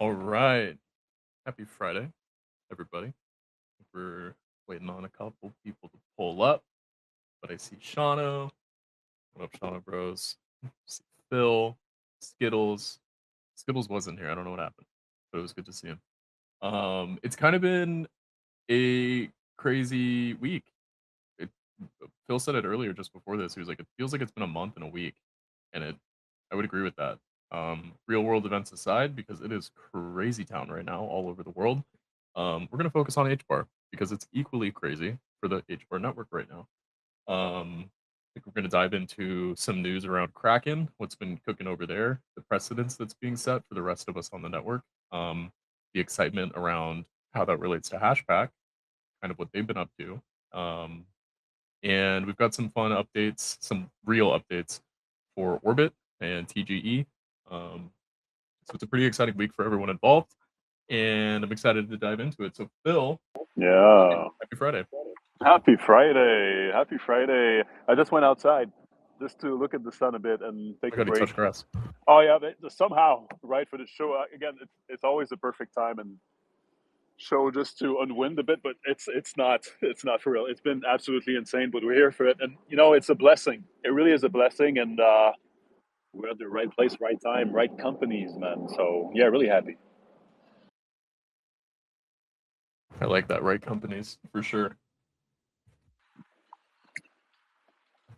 All right. Happy Friday, everybody. We're waiting on a couple people to pull up, but I see Shauno. What up, Shauno Bros? See Phil, Skittles. Skittles wasn't here. I don't know what happened, but it was good to see him. It's kind of been a crazy week. It, Phil said it earlier just before this. He was like, "It feels like it's been a month and a week," and I would agree with that. Real world events aside, because it is crazy town right now all over the world. We're gonna focus on HBAR because it's equally crazy for the HBAR network right now. I think we're gonna dive into some news around Kraken, what's been cooking over there, the precedents that's being set for the rest of us on the network, the excitement around how that relates to HashPack, kind of what they've been up to. Um, and we've got some fun updates, some real updates for Orbit and TGE. So it's a pretty exciting week for everyone involved, and I'm excited to dive into it. So, Phil, Yeah. happy Friday. Happy Friday. Happy Friday. I just went outside just to look at the sun a bit and I take a got to break. touch grass. Oh, yeah. Somehow, right, for the show. Again, it's always the perfect time and show just to unwind a bit, but it's not for real. It's been absolutely insane, but we're here for it. And, it's a blessing. It really is a blessing. And we're at the right place, right time, right companies, man. So, yeah, really happy. I like that, right? Companies for sure.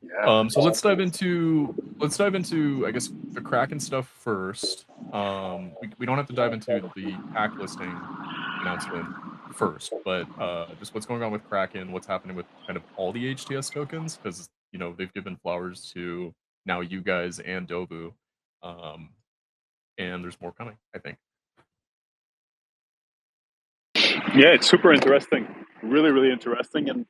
Yeah. So let's dive into I guess the Kraken stuff first. We don't have to dive into the pack listing announcement first, but just what's going on with Kraken, what's happening with kind of all the HTS tokens, because they've given flowers to now you guys and Dobu, um, and there's more coming, I think. Yeah, it's super interesting. Really, really interesting. And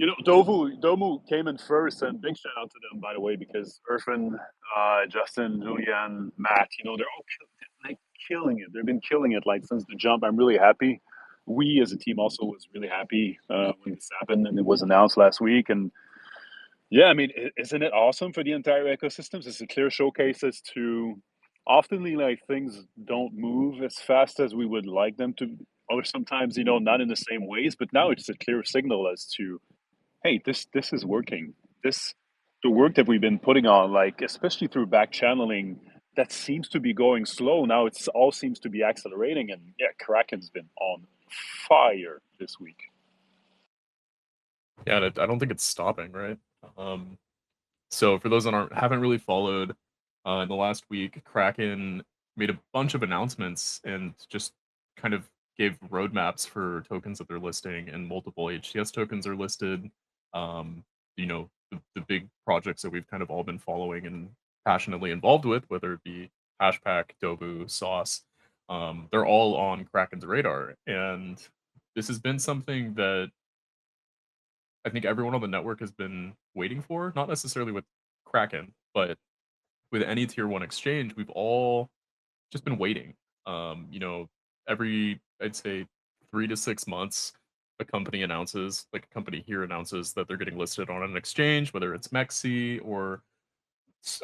Domu came in first, and big shout out to them, by the way, because Irfan, Justin, Julian, Matt, they're all like killing it. They've been killing it like since the jump. I'm really happy. We as a team also was really happy when this happened and it was announced last week. And yeah, I mean, isn't it awesome for the entire ecosystems? It's a clear showcase as to oftenly like things don't move as fast as we would like them to, or sometimes not in the same ways. But now it's a clear signal as to hey, this is working. This the work that we've been putting on, like especially through back channeling, that seems to be going slow. Now it's all seems to be accelerating, and yeah, Kraken's been on fire this week. Yeah, and I don't think it's stopping, right? So for those that haven't really followed, in the last week, Kraken made a bunch of announcements and just kind of gave roadmaps for tokens that they're listing, and multiple HTS tokens are listed. Um, the big projects that we've kind of all been following and passionately involved with, whether it be HashPack, Dobu, Sauce, they're all on Kraken's radar, and this has been something that I think everyone on the network has been waiting for, not necessarily with Kraken, but with any tier one exchange, we've all just been waiting. Every I'd say 3 to 6 months, a company here announces that they're getting listed on an exchange, whether it's Mexi or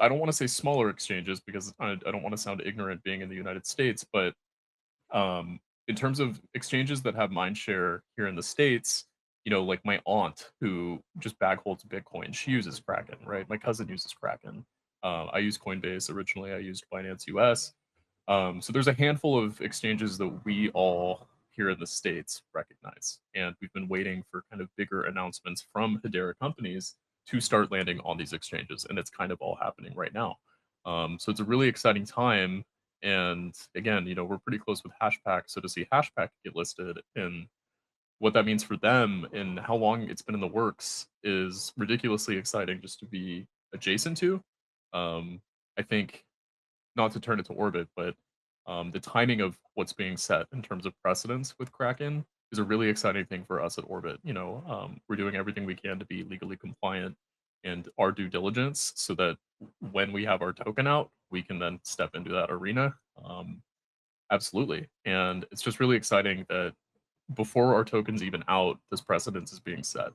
I don't want to say smaller exchanges because I don't want to sound ignorant being in the United States, but in terms of exchanges that have mindshare here in the States, like my aunt who just bag holds Bitcoin, she uses Kraken, right? My cousin uses Kraken. I use Coinbase originally. I used Binance US. So there's a handful of exchanges that we all here in the States recognize. And we've been waiting for kind of bigger announcements from Hedera companies to start landing on these exchanges. And it's kind of all happening right now. So it's a really exciting time. And again, we're pretty close with HashPack. So to see HashPack get listed and what that means for them and how long it's been in the works is ridiculously exciting just to be adjacent to. I think not to turn it to orbit, but the timing of what's being set in terms of precedence with Kraken is a really exciting thing for us at Orbit. We're doing everything we can to be legally compliant and our due diligence so that when we have our token out, we can then step into that arena. Absolutely. And it's just really exciting that before our token's even out, this precedence is being set.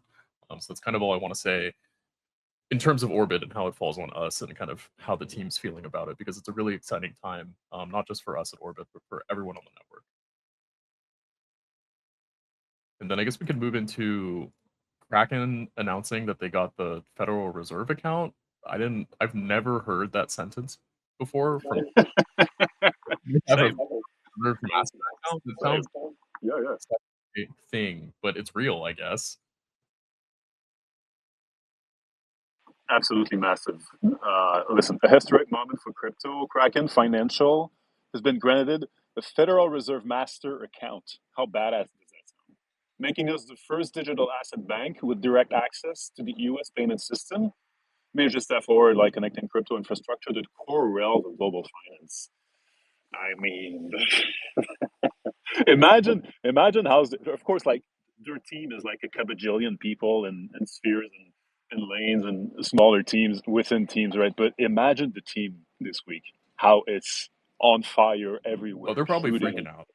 So that's kind of all I want to say. in terms of orbit and how it falls on us and kind of how the team's feeling about it because it's a really exciting time, not just for us at Orbit, but for everyone on the network. And then I guess we could move into Kraken announcing that they got the Federal Reserve account. I've never heard that sentence before from we have a Same. reserve master account. It Same. sounds Yeah, yeah. like a thing, but it's real, I guess. Absolutely massive. Listen, a historic moment for crypto. Kraken Financial has been granted a Federal Reserve Master account. How badass does that sound? Making us the first digital asset bank with direct access to the US payment system. Major step forward, like connecting crypto infrastructure to the core rails of global finance. I mean, imagine how's of course like their team is like a cabajillion people and spheres and lanes and smaller teams within teams, right? But imagine the team this week, how it's on fire Oh, everywhere, they're probably shooting. freaking out.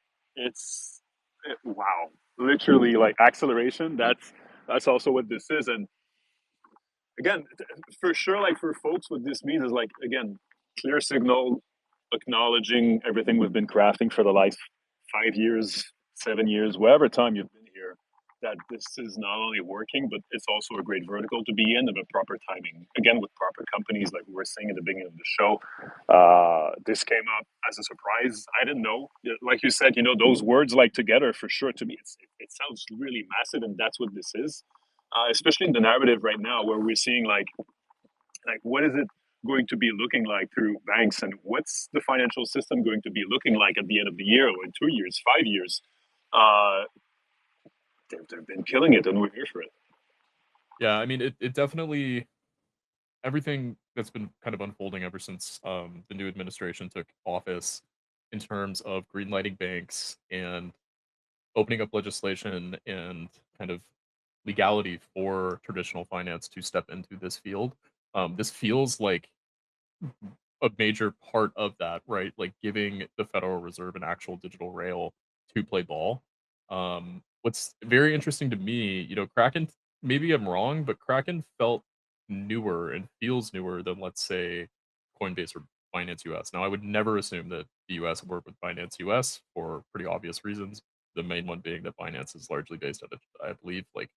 Wow, literally like acceleration. That's also what this is, and again, for sure, like for folks, what this means is like again, clear signal, acknowledging everything we've been crafting for the last 5 years, 7 years, whatever time you've been here. That this is not only working, but it's also a great vertical to be in and a proper timing. Again, with proper companies, like we were saying at the beginning of the show, this came up as a surprise. I didn't know. Like you said, those words like together for sure. To me, it sounds really massive, and that's what this is. Especially in the narrative right now, where we're seeing like what is it going to be looking like through banks, and what's the financial system going to be looking like at the end of the year or in 2 years, 5 years. Uh, they've been killing it, and we're here for it. Yeah, I mean, it definitely everything that's been kind of unfolding ever since the new administration took office in terms of greenlighting banks and opening up legislation and kind of legality for traditional finance to step into this field. This feels like a major part of that, right? Like giving the Federal Reserve an actual digital rail to play ball. What's very interesting to me, Kraken, maybe I'm wrong, but Kraken felt newer and feels newer than, let's say, Coinbase or Finance US. Now, I would never assume that the US would work with Finance US for pretty obvious reasons. The main one being that Binance is largely based out of, I believe, like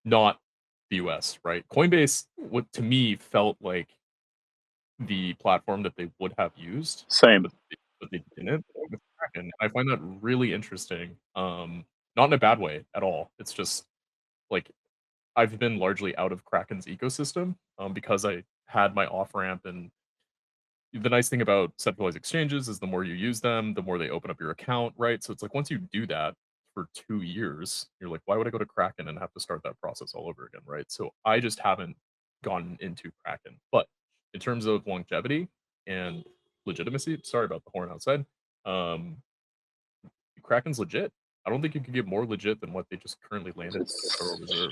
not the US, right? Coinbase, what to me felt like the platform that they would have used, Same. but they didn't with Kraken. I find that really interesting, not in a bad way at all. It's just, like, I've been largely out of Kraken's ecosystem, because I had my off-ramp, and the nice thing about centralized exchanges is the more you use them, the more they open up your account, right? So it's like once you do that for 2 years, you're like, "Why would I go to Kraken and have to start that process all over again?" Right? So I just haven't gotten into Kraken. But in terms of longevity and legitimacy, sorry about the horn outside, um, Kraken's legit. I don't think you could get more legit than what they just currently landed with the Federal It's Reserve.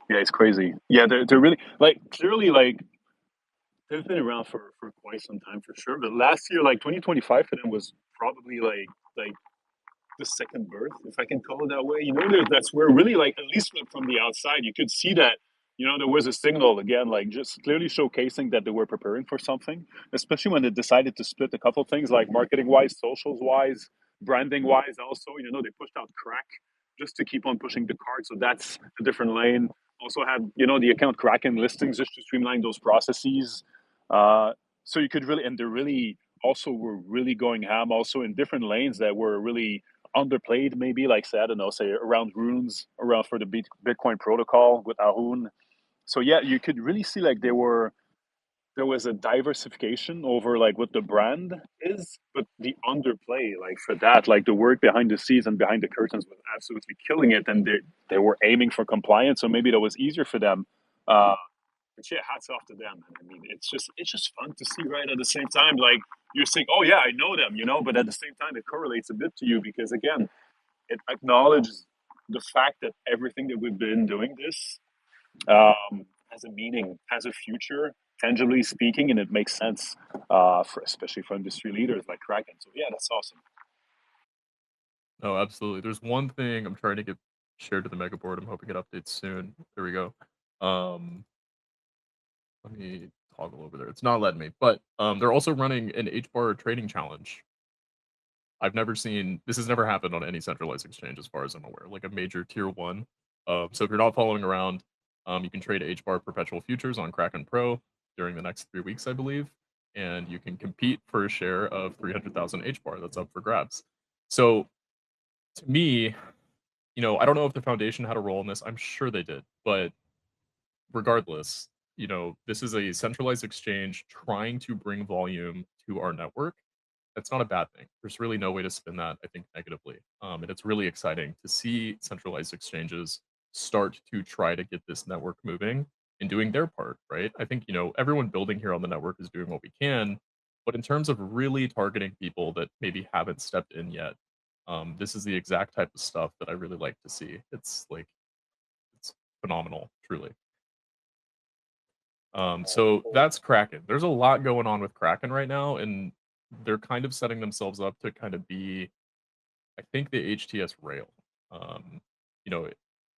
yeah, it's crazy. Yeah, they're really like clearly like they've been around for quite some time for sure. But last year, like 2025 for them was probably like the second birth, if I can call it that way. That's where really, like, at least from the outside, you could see that, there was a signal again, like just clearly showcasing that they were preparing for something, especially when they decided to split a couple things like marketing wise, socials wise, branding wise. Also, they pushed out crack just to keep on pushing the card. So that's a different lane. Also had, the account Kraken listings just to streamline those processes. Uh, so you could really, and they really also were really going ham also in different lanes that were really underplayed, maybe like say I don't know, say around runes, around for the Bitcoin protocol with Ahun. So yeah, you could really see like there was a diversification over like what the brand is, but the underplay like for that, like the work behind the scenes and behind the curtains was absolutely killing it, and they were aiming for compliance, so maybe that was easier for them. Uh, but yeah, hats off to them. I mean, it's just fun to see, right? At the same time, like you're saying, oh yeah, I know them, but at the same time, it correlates a bit to you because again, it acknowledges the fact that everything that we've been doing this has a meaning, has a future, tangibly speaking, and it makes sense for especially for industry leaders like Kraken. So yeah, that's awesome. No, absolutely. There's one thing I'm trying to get shared to the mega board. I'm hoping it updates soon. There we go. Um, Let me toggle over there. It's not letting me, but they're also running an HBAR trading challenge. I've never seen this has never happened on any centralized exchange as far as I'm aware, like a major tier one. So if you're not following around, you can trade HBAR perpetual futures on Kraken Pro during the next 3 weeks, I believe, and you can compete for a share of 300,000 HBAR that's up for grabs. So to me, I don't know if the foundation had a role in this. I'm sure they did, but regardless, this is a centralized exchange trying to bring volume to our network. That's not a bad thing. There's really no way to spin that, I think, negatively. And it's really exciting to see centralized exchanges start to try to get this network moving and doing their part, right? I think, everyone building here on the network is doing what we can. But in terms of really targeting people that maybe haven't stepped in yet, this is the exact type of stuff that I really like to see. It's phenomenal, truly. So that's Kraken. There's a lot going on with Kraken right now, and they're kind of setting themselves up to kind of be, I think, the HTS rail. Um, you know,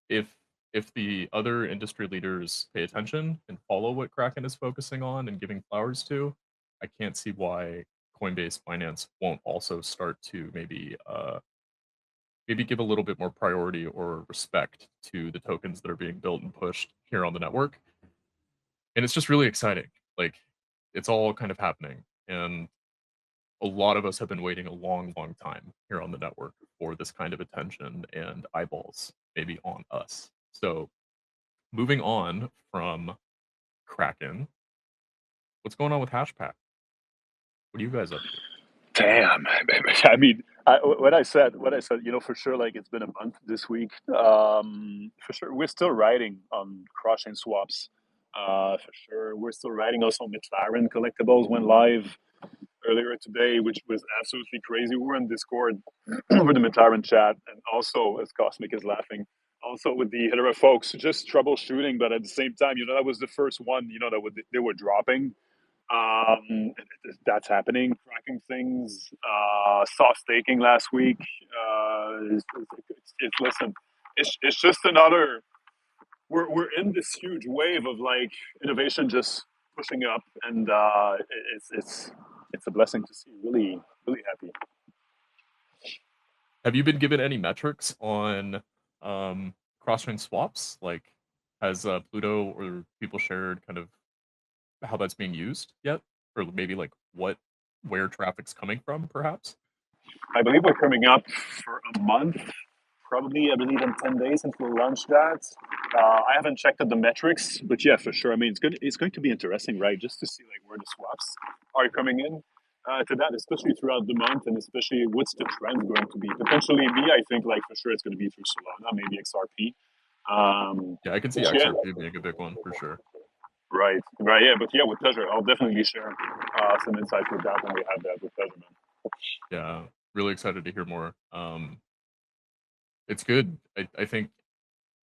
if if the other industry leaders pay attention and follow what Kraken is focusing on and giving flowers to, I can't see why Coinbase Finance won't also start to maybe give a little bit more priority or respect to the tokens that are being built and pushed here on the network. And it's just really exciting. Like, it's all kind of happening, and a lot of us have been waiting a long, long time here on the network for this kind of attention and eyeballs maybe on us. So, moving on from Kraken, what's going on with HashPack? What are you guys up to? Damn. I mean, what I said, for sure, like it's been a month this week. For sure, we're still riding on cross-chain swaps. For sure, we're still riding. Also, McLaren collectibles went live earlier today, which was absolutely crazy. We were in Discord over the McLaren chat, and also, as Cosmic is laughing, also with the Hedera folks, just troubleshooting. But at the same time, that was the first one, they were dropping. Um, that's happening. Tracking things. Soft staking last week. Listen. It's just another. We're in this huge wave of like innovation just pushing up, and it's a blessing to see. Really, really happy. Have you been given any metrics on cross-chain swaps? Like, has Pluto or people shared kind of how that's being used yet? Or maybe like where traffic's coming from, perhaps? I believe we're coming up for a month, probably. I believe in 10 days since we'll launch that. I haven't checked out the metrics, but yeah, for sure. I mean, it's good. It's going to be interesting, right? Just to see like where the swaps are coming in to that, especially throughout the month, and especially what's the trend going to be. Potentially, I think like for sure it's going to be through Solana, maybe XRP. Yeah, I can see But yeah, XRP being a big one for sure. right, right, yeah. But yeah, with pleasure. I'll definitely share some insights with that when we have that. With pleasure, man. Yeah, really excited to hear more. It's good. I think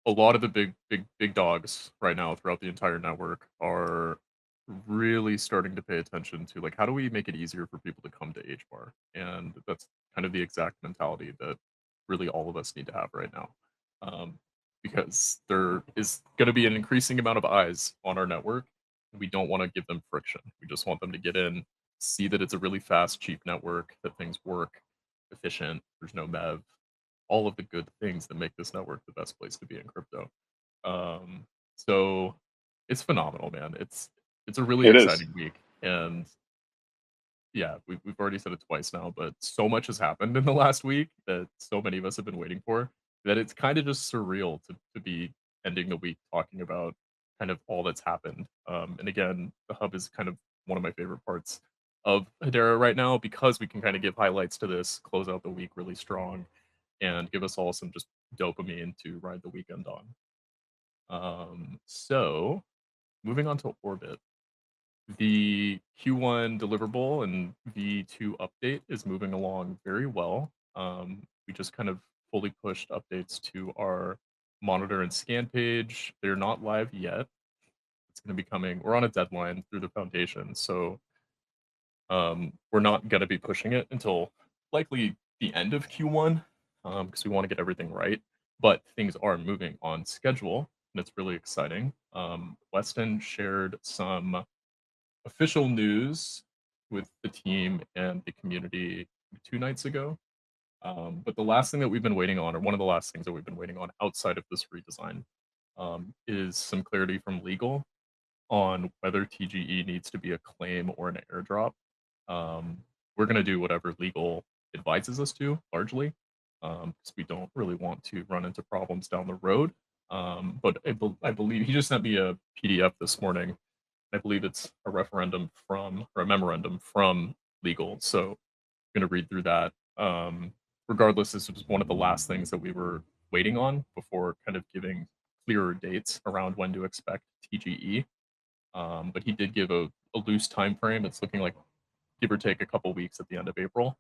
a lot of the big dogs right now throughout the entire network are really starting to pay attention to like how do we make it easier for people to come to HBAR, and that's kind of the exact mentality that really all of us need to have right now, um, because there is going to be an increasing amount of eyes on our network. And we don't want to give them friction. We just want them to get in, see that it's a really fast, cheap network, that things work efficient. There's no MEV, all of the good things that make this network the best place to be in crypto. So it's phenomenal, man. It's a really It is. exciting week, and yeah, we've already said it twice now, but so much has happened in the last week that so many of us have been waiting for that it's kind of just surreal to be ending the week talking about kind of all that's happened. And again, the hub is kind of one of my favorite parts of Hedera right now because we can kind of give highlights to this, close out the week really strong, and give us all some just dopamine to ride the weekend on. So moving on to Orbit, the Q1 deliverable and V2 update is moving along very well. We just kind of fully pushed updates to our monitor and scan page. They're not live yet. It's going to be coming. We're on a deadline through the foundation, so we're not going to be pushing it until likely the end of Q1 because we want to get everything right. But things are moving on schedule. and it's really exciting. Weston shared some official news with the team and the community 2 nights ago. But the last thing that we've been waiting on, or one of the last things that we've been waiting on outside of this redesign, is some clarity from legal on whether TGE needs to be a claim or an airdrop. We're going to do whatever legal advises us to, largely, because we don't really want to run into problems down the road. But I believe he just sent me a PDF this morning. I believe it's a referendum from, or a memorandum from legal. So I'm going to read through that. Regardless, this was one of the last things that we were waiting on before kind of giving clearer dates around when to expect TGE. But he did give a loose time frame. It's looking like give or take a couple weeks at the end of April.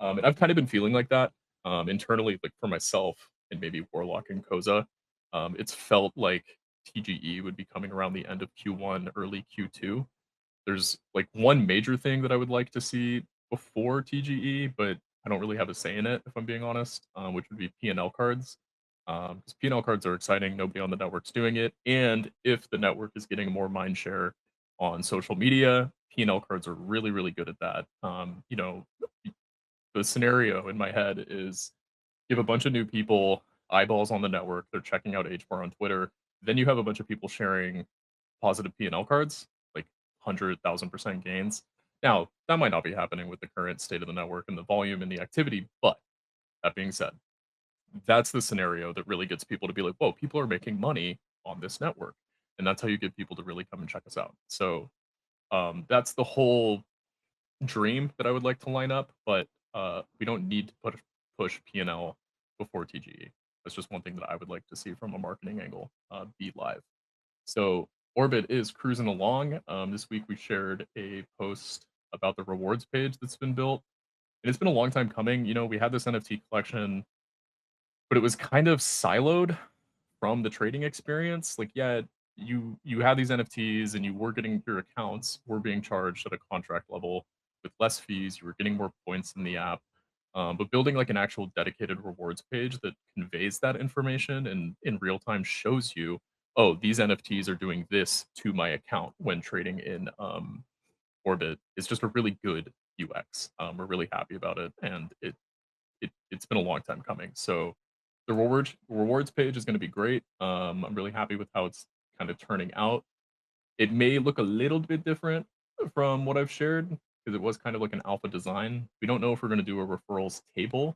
And I've kind of been feeling like that internally, like for myself and maybe Warlock and Koza. It's felt like TGE would be coming around the end of Q1, early Q2. There's like one major thing that I would like to see before TGE, but I don't really have a say in it, if I'm being honest, which would be P&L cards. Because P&L cards are exciting. Nobody on the network's doing it. And if the network is getting more mind share on social media, P&L cards are really, really good at that. The scenario in my head is you have a bunch of new people, eyeballs on the network, they're checking out HBAR on Twitter. Then you have a bunch of people sharing positive P&L cards, like 100,000% gains. Now, that might not be happening with the current state of the network and the volume and the activity, but that being said, that's the scenario that really gets people to be like, whoa, people are making money on this network. And that's how you get people to really come and check us out. So that's the whole dream that I would like to line up, but we don't need to push P&L before TGE. That's just one thing that I would like to see from a marketing angle be live. So Orbit is cruising along. This week we shared a post about the rewards page that's been built. And it's been a long time coming. We had this NFT collection, but it was kind of siloed from the trading experience. Like, yeah, you had these NFTs and you were getting your accounts were being charged at a contract level with less fees. You were getting more points in the app. But building like an actual dedicated rewards page that conveys that information and in real time shows you, oh, these NFTs are doing this to my account when trading in Orbit is just a really good UX. We're really happy about it, and it's been a long time coming. So the rewards page is going to be great. I'm really happy with how it's kind of turning out. It may look a little bit different from what I've shared because it was kind of like an alpha design. We don't know if we're going to do a referrals table.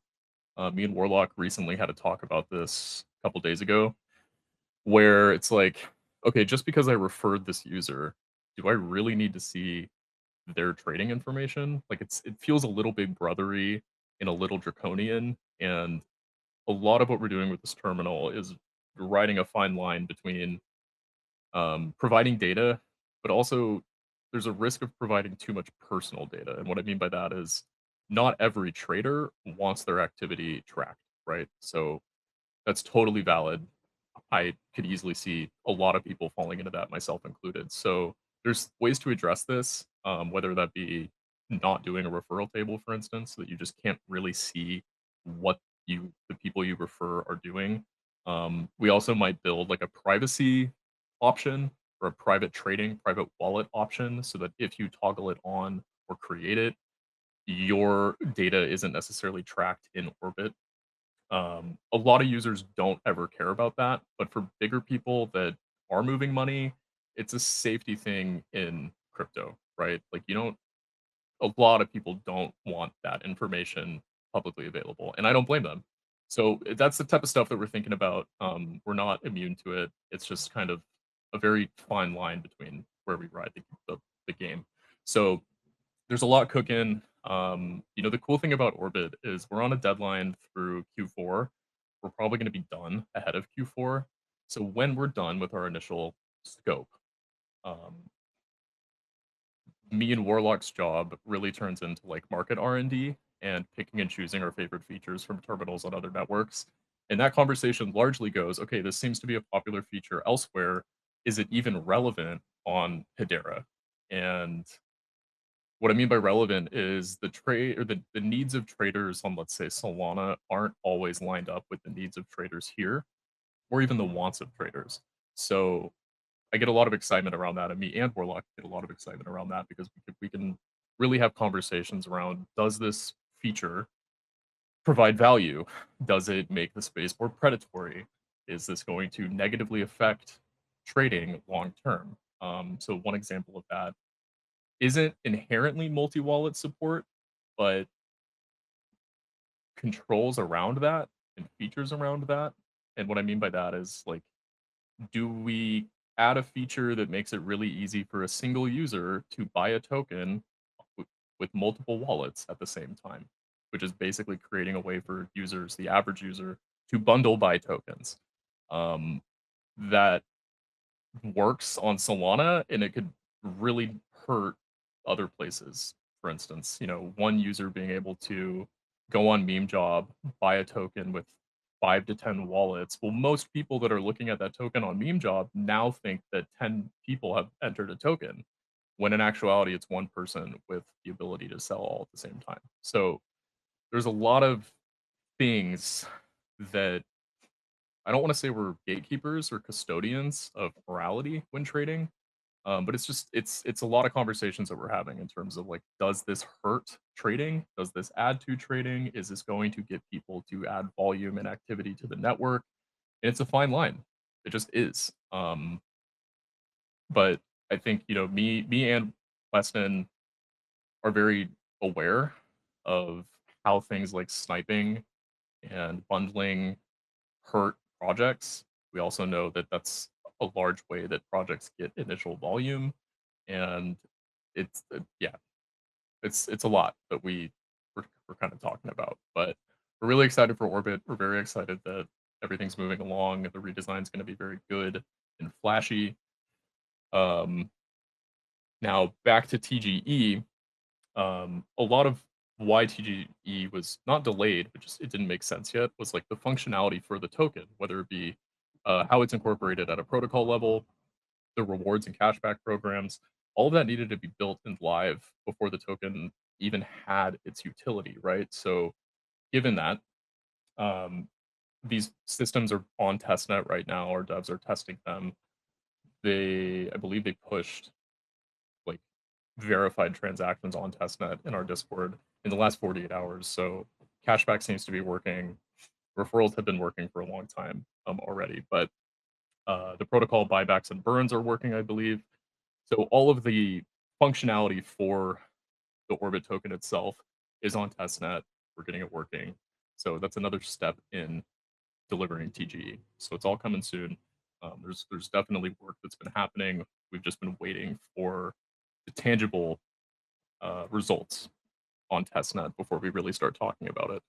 Me and Warlock recently had a talk about this a couple days ago, where it's like, okay, just because I referred this user, do I really need to see their trading information? Like it feels a little big brothery and a little draconian, and a lot of what we're doing with this terminal is riding a fine line between providing data, but also there's a risk of providing too much personal data. And what I mean by that is not every trader wants their activity tracked, right? So that's totally valid. I could easily see a lot of people falling into that, myself included. So there's ways to address this, whether that be not doing a referral table, for instance, so that you just can't really see what the people you refer are doing. We also might build like a privacy option or a private trading, private wallet option, so that if you toggle it on or create it, your data isn't necessarily tracked in Orbit. A lot of users don't ever care about that, but for bigger people that are moving money, it's a safety thing in crypto, right? Like a lot of people don't want that information publicly available, and I don't blame them. So that's the type of stuff that we're thinking about. We're not immune to it. It's just kind of a very fine line between where we ride the game. So there's a lot cooking. The cool thing about Orbit is we're on a deadline through Q4. We're probably going to be done ahead of Q4. So when we're done with our initial scope, um, me and Warlock's job really turns into like market R&D and picking and choosing our favorite features from terminals on other networks. And that conversation largely goes, okay, this seems to be a popular feature elsewhere. Is it even relevant on Hedera? And what I mean by relevant is the trade or the needs of traders on, let's say, Solana aren't always lined up with the needs of traders here or even the wants of traders. So I get a lot of excitement around that, and me and Warlock get a lot of excitement around that because we can really have conversations around, does this feature provide value? Does it make the space more predatory? Is this going to negatively affect trading long term? So one example of that isn't inherently multi-wallet support, but controls around that and features around that. And what I mean by that is, like, do we add a feature that makes it really easy for a single user to buy a token w- with multiple wallets at the same time, which is basically creating a way for users, the average user, to bundle buy tokens. That works on Solana, and it could really hurt other places. For instance, one user being able to go on Meme Job, buy a token with 5 to 10 wallets. Well, most people that are looking at that token on Meme Job now think that 10 people have entered a token, when in actuality, it's one person with the ability to sell all at the same time. So there's a lot of things that I don't want to say we're gatekeepers or custodians of morality when trading, but it's just it's a lot of conversations that we're having in terms of, like, does this hurt trading? Does this add to trading? Is this going to get people to add volume and activity to the network? And it's a fine line. It just is. But I think, me and Weston are very aware of how things like sniping and bundling hurt projects. We also know that that's a large way that projects get initial volume, and yeah, it's a lot that we're kind of talking about. But we're really excited for Orbit. We're very excited that everything's moving along. The redesign is going to be very good and flashy. Um, Now back to TGE. A lot of why TGE was not delayed, but just it didn't make sense yet, was like the functionality for the token, whether it be how it's incorporated at a protocol level, the rewards and cashback programs. All of that needed to be built and live before the token even had its utility, right? So, given that, um, these systems are on testnet right now. Our devs are testing them. I believe, they pushed, like, verified transactions on testnet in our Discord in the last 48 hours. So cashback seems to be working. Referrals have been working for a long time already, but the protocol buybacks and burns are working, I believe. So all of the functionality for the Orbit token itself is on testnet. We're getting it working. So that's another step in delivering TGE. So it's all coming soon. There's definitely work that's been happening. We've just been waiting for the tangible results on testnet before we really start talking about it.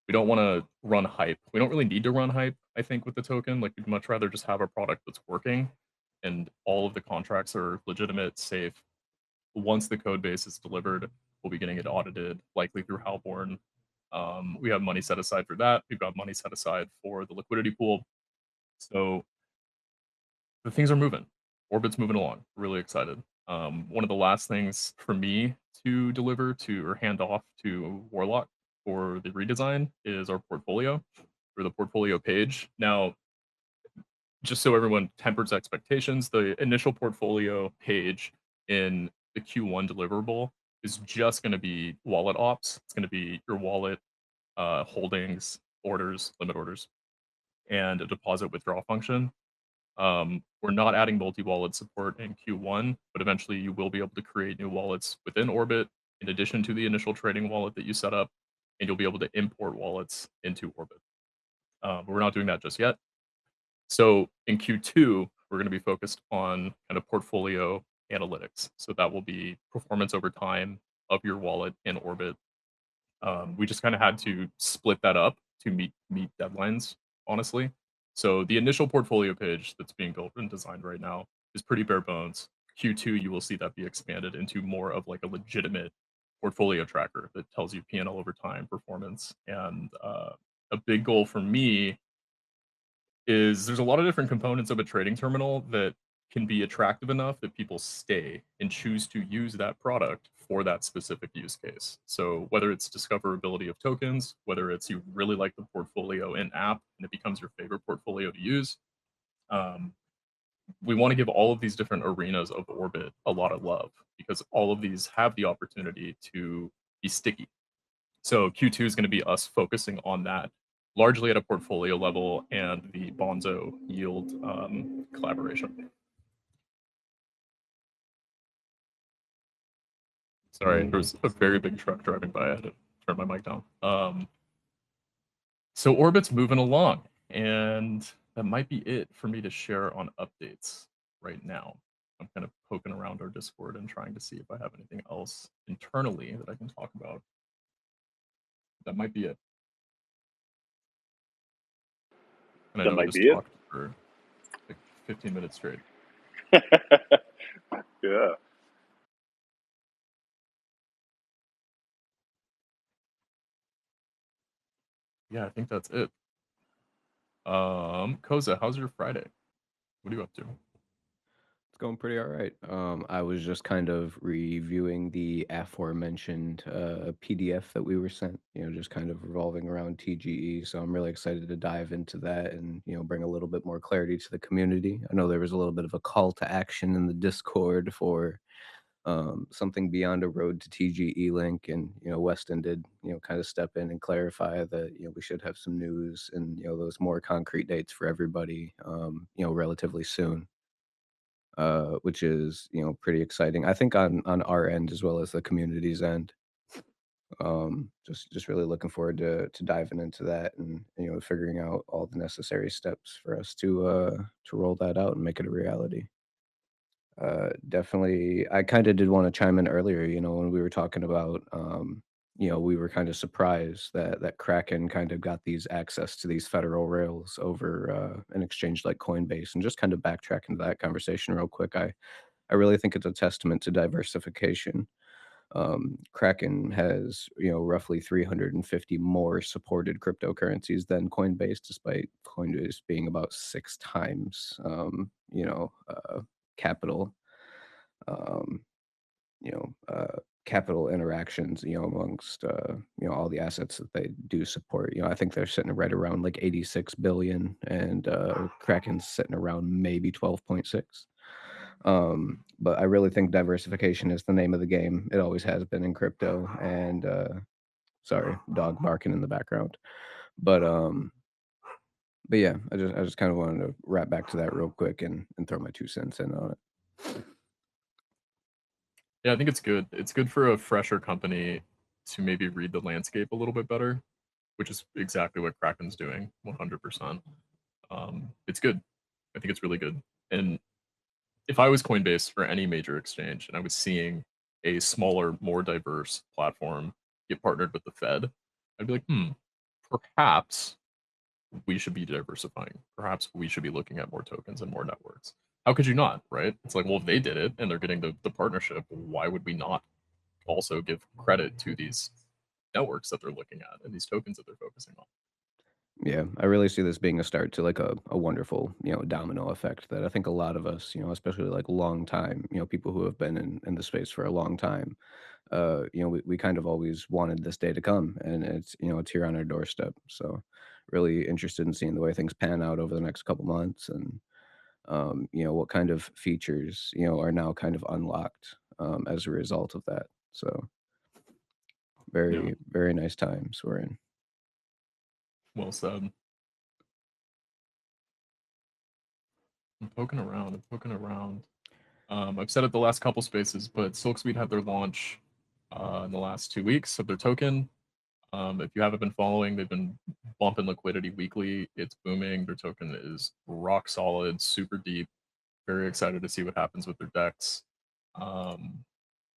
We don't want to run hype. We don't really need to run hype, I think, with the token. Like, we'd much rather just have a product that's working and all of the contracts are legitimate, safe. Once the code base is delivered, we'll be getting it audited, likely through Halborn. We have money set aside for that. We've got money set aside for the liquidity pool. So the things are moving. Orbit's moving along. Really excited. One of the last things for me to deliver to or hand off to Warlock for the redesign is our portfolio, or the portfolio page. Now, just so everyone tempers expectations, the initial portfolio page in the Q1 deliverable is just going to be wallet ops. It's going to be your wallet, holdings, orders, limit orders, and a deposit withdrawal function. We're not adding multi-wallet support in Q1, but eventually you will be able to create new wallets within Orbit in addition to the initial trading wallet that you set up, and you'll be able to import wallets into Orbit. But we're not doing that just yet. So in Q2, we're going to be focused on kind of portfolio analytics. So that will be performance over time of your wallet in Orbit. We just kind of had to split that up to meet deadlines, honestly. So the initial portfolio page that's being built and designed right now is pretty bare bones. Q2, you will see that be expanded into more of like a legitimate portfolio tracker that tells you P&L over time performance. And a big goal for me is, there's a lot of different components of a trading terminal that can be attractive enough that people stay and choose to use that product for that specific use case. So whether it's discoverability of tokens, whether it's you really like the portfolio in app and it becomes your favorite portfolio to use, We want to give all of these different arenas of orbit a lot of love because all of these have the opportunity to be sticky. So Q2 is going to be us focusing on that largely at a portfolio level and the Bonzo yield collaboration. Sorry, there was a very big truck driving by. I had to turn my mic down. So Orbit's moving along, and that might be it for me to share on updates right now. I'm kind of poking around our Discord and trying to see if I have anything else internally that I can talk about. That might be it. And I That know I might just be it. talked for like 15 minutes straight. Yeah. Yeah, I think that's it. Koza, how's your Friday? What are you up to? It's going pretty all right. I was just kind of reviewing the aforementioned PDF that we were sent, just kind of revolving around TGE. So I'm really excited to dive into that and, bring a little bit more clarity to the community. I know there was a little bit of a call to action in the Discord for something beyond a road to TGE link. And, Weston did, kind of step in and clarify that, we should have some news and, those more concrete dates for everybody, relatively soon. Which is pretty exciting. I think on our end as well as the community's end. Just really looking forward to diving into that and figuring out all the necessary steps for us to roll that out and make it a reality. Definitely, I kind of did want to chime in earlier. When we were talking about we were kind of surprised that Kraken kind of got these access to these federal rails over an exchange like Coinbase, and just kind of backtracking to that conversation real quick. I really think it's a testament to diversification. Kraken has, roughly 350 more supported cryptocurrencies than Coinbase, despite Coinbase being about 6 times, capital, um, capital interactions, amongst, all the assets that they do support. I think they're sitting right around like 86 billion, and Kraken's sitting around maybe 12.6. But I really think diversification is the name of the game. It always has been in crypto. And sorry, dog barking in the background. But yeah, I just kind of wanted to wrap back to that real quick and throw my 2 cents in on it. Yeah, I think it's good. It's good for a fresher company to maybe read the landscape a little bit better, which is exactly what Kraken's doing, 100%. It's good. I think it's really good. And if I was Coinbase or any major exchange and I was seeing a smaller, more diverse platform get partnered with the Fed, I'd be like, perhaps we should be diversifying. Perhaps we should be looking at more tokens and more networks. How could you not, right? It's like, well, if they did it and they're getting the partnership, why would we not also give credit to these networks that they're looking at and these tokens that they're focusing on? Yeah, I really see this being a start to like a wonderful, domino effect that I think a lot of us, especially like long time, people who have been in the space for a long time, we kind of always wanted this day to come, and it's here on our doorstep. So really interested in seeing the way things pan out over the next couple months, and what kind of features, are now kind of unlocked as a result of that. So Yeah, very, very nice times we're in. well said. I'm poking around. I'm poking around. I've said it the last couple spaces, but Silksweet had their launch in the last 2 weeks of their token. If you haven't been following, they've been bumping liquidity weekly. It's booming. Their token is rock solid, super deep. Very excited to see what happens with their decks. I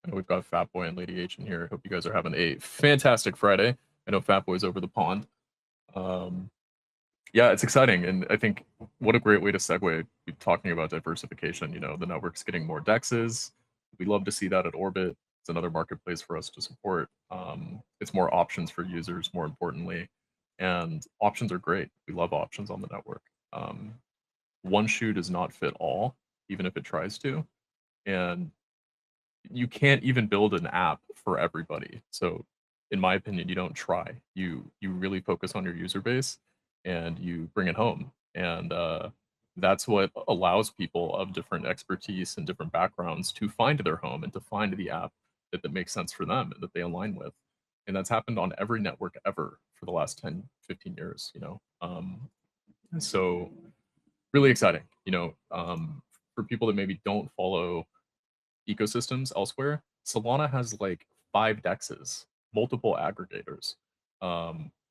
know we've got Fatboy and Lady H in here. I hope you guys are having a fantastic Friday. I know Fatboy's over the pond. Um, yeah, it's exciting, and I think what a great way to segue talking about diversification. The network's getting more dexes. We love to see that at Orbit. It's another marketplace for us to support. It's more options for users, more importantly, and options are great. We love options on the network. One shoe does not fit all, even if it tries to, and you can't even build an app for everybody. So, in my opinion, you don't try. You really focus on your user base and you bring it home. And That's what allows people of different expertise and different backgrounds to find their home and to find the app that makes sense for them and that they align with. And that's happened on every network ever for the last 10, 15 years, you know. So really exciting, you know, for people that maybe don't follow ecosystems elsewhere, Solana has like 5 dexes, multiple aggregators.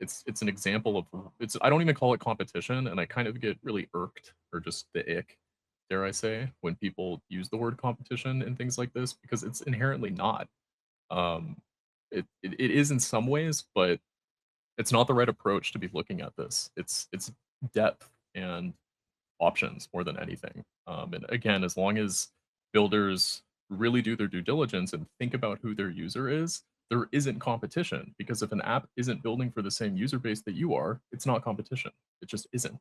It's an example of it's I don't even call it competition, and I kind of get really irked or just the ick, dare I say, when people use the word competition and things like this because it's inherently not. Um, it is in some ways, but it's not the right approach to be looking at this. It's depth and options more than anything. And again, as long as builders really do their due diligence and think about who their user is, there isn't competition because if an app isn't building for the same user base that you are, it's not competition. It just isn't.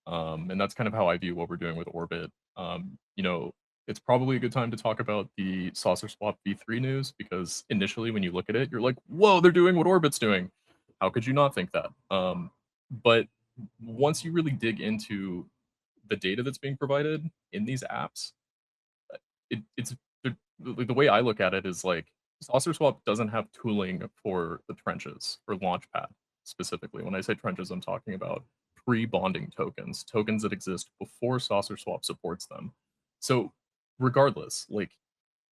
And that's kind of how I view what we're doing with Orbit. You know, it's probably a good time to talk about the Saucer Swap V3 news because initially, when you look at it, you're like, "Whoa, they're doing what Orbit's doing." How could you not think that? But once you really dig into the data that's being provided in these apps, it's the way I look at it is like Saucer Swap doesn't have tooling for the trenches or Launchpad specifically. When I say trenches, I'm talking about pre-bonding tokens, tokens that exist before Saucer Swap supports them. So regardless, like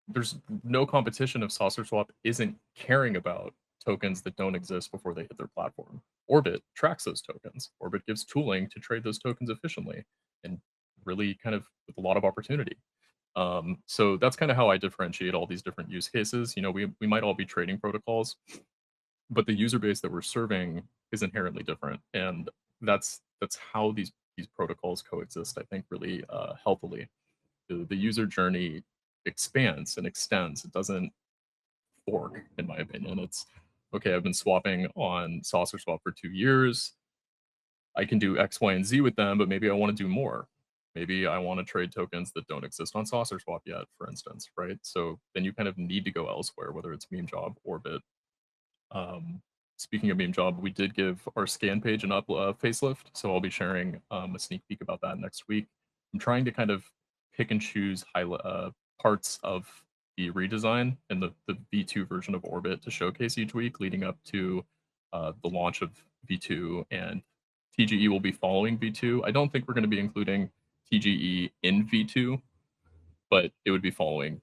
there's no competition if Saucer Swap isn't caring about tokens that don't exist before they hit their platform. Orbit tracks those tokens. Orbit gives tooling to trade those tokens efficiently and really kind of with a lot of opportunity. So that's kind of how I differentiate all these different use cases. You know, we might all be trading protocols, but the user base that we're serving is inherently different, and that's how these protocols coexist. I think really healthily. The user journey expands and extends. It doesn't fork, in my opinion. It's okay. I've been swapping on Saucer Swap for 2 years. I can do X, Y, and Z with them, but maybe I want to do more. Maybe I want to trade tokens that don't exist on Saucer Swap yet, for instance, right? So then you kind of need to go elsewhere, whether it's Meme Job, Orbit. Um, Speaking of Meme Job, we did give our scan page an facelift, so I'll be sharing a sneak peek about that next week. I'm trying to kind of pick and choose parts of the redesign and the V2 version of Orbit to showcase each week leading up to the launch of V2, and TGE will be following V2. I don't think we're going to be including TGE in V2, but it would be following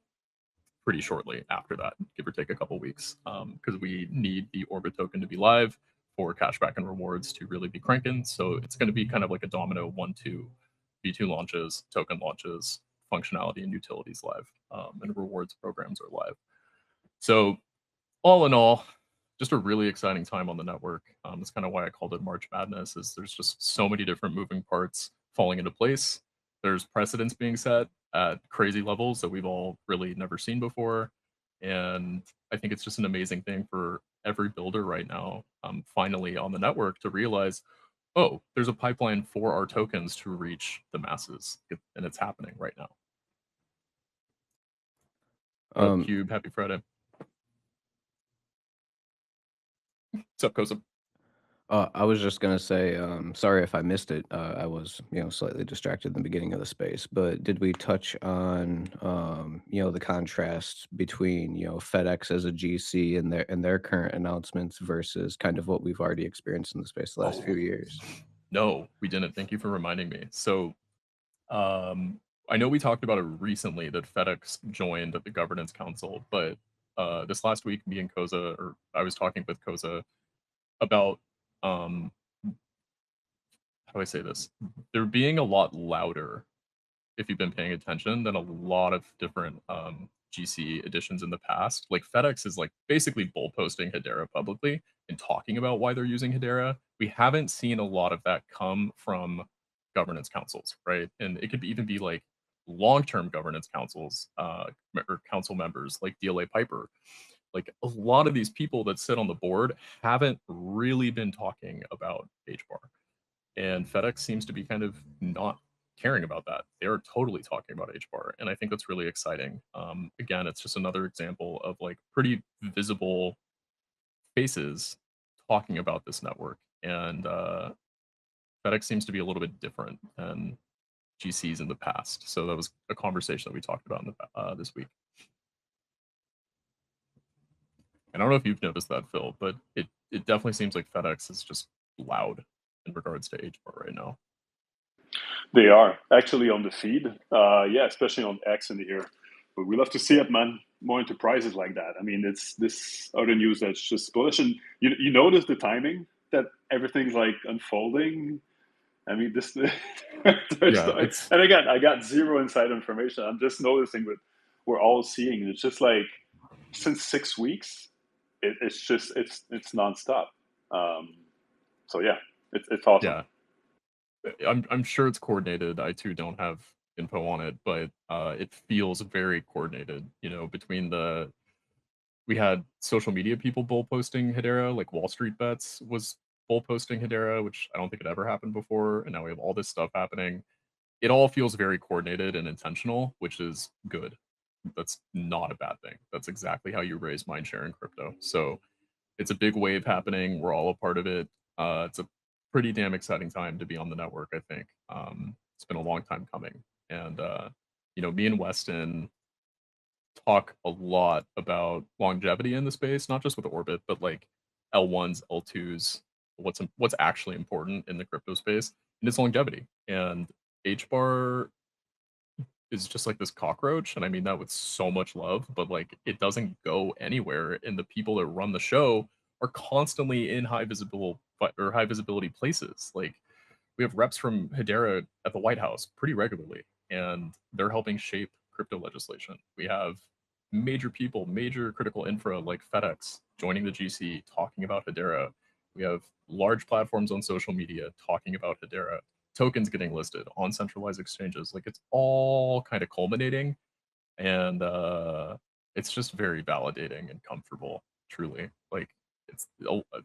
pretty shortly after that, give or take a couple weeks, because we need the Orbit token to be live for cashback and rewards to really be cranking. So it's going to be kind of like a domino 1-2 V2 launches, token launches, functionality and utilities live, and rewards programs are live. So all in all, just a really exciting time on the network. That's kind of why I called it March Madness. Is there's just so many different moving parts falling into place. There's precedents being set at crazy levels that we've all really never seen before, and I think it's just an amazing thing for every builder right now, finally on the network to realize, oh, there's a pipeline for our tokens to reach the masses, and it's happening right now. What up, Cube? Happy Friday. What's up, Kosa? I was just gonna say, sorry if I missed it. I was, slightly distracted in the beginning of the space. But did we touch on, the contrast between, FedEx as a GC and their current announcements versus kind of what we've already experienced in the space the last few years? No, we didn't. Thank you for reminding me. So, I know we talked about it recently that FedEx joined the governance council, but this last week, me and Koza, or I was talking with Koza about um, how do I say this? They're being a lot louder if you've been paying attention than a lot of different GC editions in the past. Like FedEx is like basically bull posting Hedera publicly and talking about why they're using Hedera. We haven't seen a lot of that come from governance councils, right? And it could even be like long-term governance councils or council members like DLA Piper. Like a lot of these people that sit on the board haven't really been talking about HBAR. And FedEx seems to be kind of not caring about that. They're totally talking about HBAR, and I think that's really exciting. Again, it's just another example of like pretty visible faces talking about this network, and FedEx seems to be a little bit different than GCs in the past. So that was a conversation that we talked about in the, this week. And I don't know if you've noticed that, Phil, but it definitely seems like FedEx is just loud in regards to HBAR right now. They are actually on the feed, yeah, especially on X in here. But we love to see it, man. More enterprises like that. I mean, it's this other news that's just bullish, and you notice the timing that everything's like unfolding. I mean, this. Yeah, it's and again, I got zero inside information. I'm just noticing what we're all seeing. It's just like since 6 weeks, it's nonstop. So yeah, it's awesome. yeah. I'm sure it's coordinated. I too don't have info on it, but it feels very coordinated. You know, between we had social media people bull posting Hedera, like Wall Street Bets was bull posting Hedera, which I don't think had ever happened before, and now we have all this stuff happening. It all feels very coordinated and intentional, which is good. That's not a bad thing. That's exactly how you raise mind share in crypto. So it's a big wave happening. We're all a part of it. It's a pretty damn exciting time to be on the network, I think. It's been a long time coming. And, you know, me and Weston talk a lot about longevity in the space, not just with Orbit, but like L1s, L2s, what's actually important in the crypto space, and it's longevity. And HBAR is just like this cockroach, and I mean that with so much love, but like it doesn't go anywhere, and the people that run the show are constantly in high visibility places. Like we have reps from Hedera at the White House pretty regularly, and they're helping shape crypto legislation. We have major people, major critical infra like FedEx joining the GC talking about Hedera. We have large platforms on social media talking about Hedera, tokens getting listed on centralized exchanges. Like it's all kind of culminating, and it's just very validating and comfortable, truly. Like it's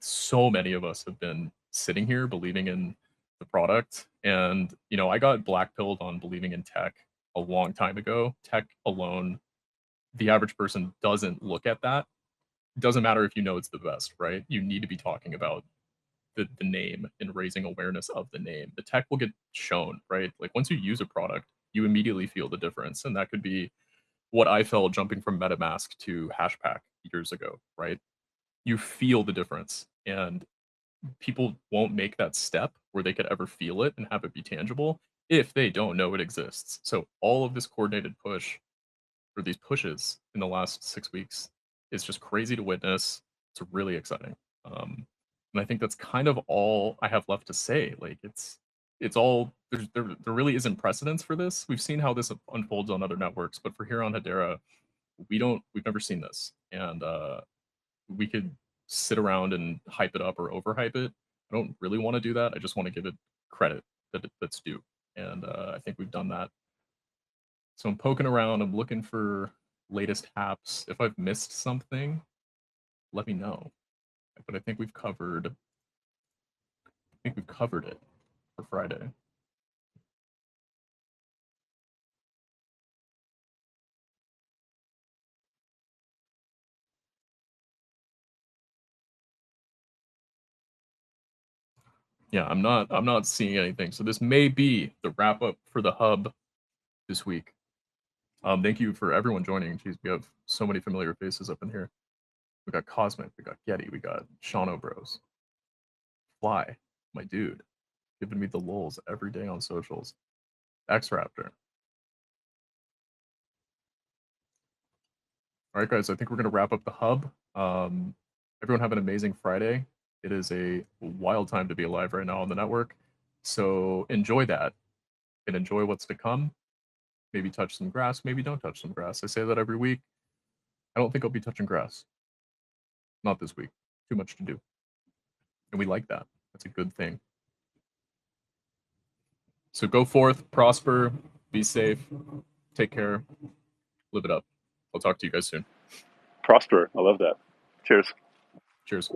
so many of us have been sitting here believing in the product, and you know, I got black pilled on believing in tech a long time ago. Tech alone, the average person doesn't look at that. It doesn't matter if you know it's the best, right? You need to be talking about the name and raising awareness of the name. The tech will get shown, right? Like once you use a product, you immediately feel the difference, and that could be what I felt jumping from MetaMask to HashPack years ago, right? You feel the difference, and people won't make that step where they could ever feel it and have it be tangible if they don't know it exists. So all of this coordinated push, or these pushes in the last 6 weeks, is just crazy to witness. It's really exciting. And I think that's kind of all I have left to say. Like it's all there really isn't precedence for this. We've seen how this unfolds on other networks, but for here on Hedera, we've never seen this. And we could sit around and hype it up or overhype it. I don't really want to do that. I just want to give it credit that's due. And I think we've done that. So I'm poking around. I'm looking for latest apps. If I've missed something, let me know. But I think we've covered. I think we've covered it for Friday. Yeah, I'm not seeing anything. So this may be the wrap up for the hub this week. Thank you for everyone joining. Jeez, we have so many familiar faces up in here. We got Cosmic, we got Getty, we got Shano Bros. Fly, my dude, giving me the lulz every day on socials. X Raptor. All right, guys, I think we're gonna wrap up the hub. Everyone have an amazing Friday. It is a wild time to be alive right now on the network. So enjoy that and enjoy what's to come. Maybe touch some grass, maybe don't touch some grass. I say that every week. I don't think I'll be touching grass. Not this week. Too much to do. And we like that. That's a good thing. So go forth, prosper, be safe, take care, live it up. I'll talk to you guys soon. Prosper. I love that. Cheers. Cheers.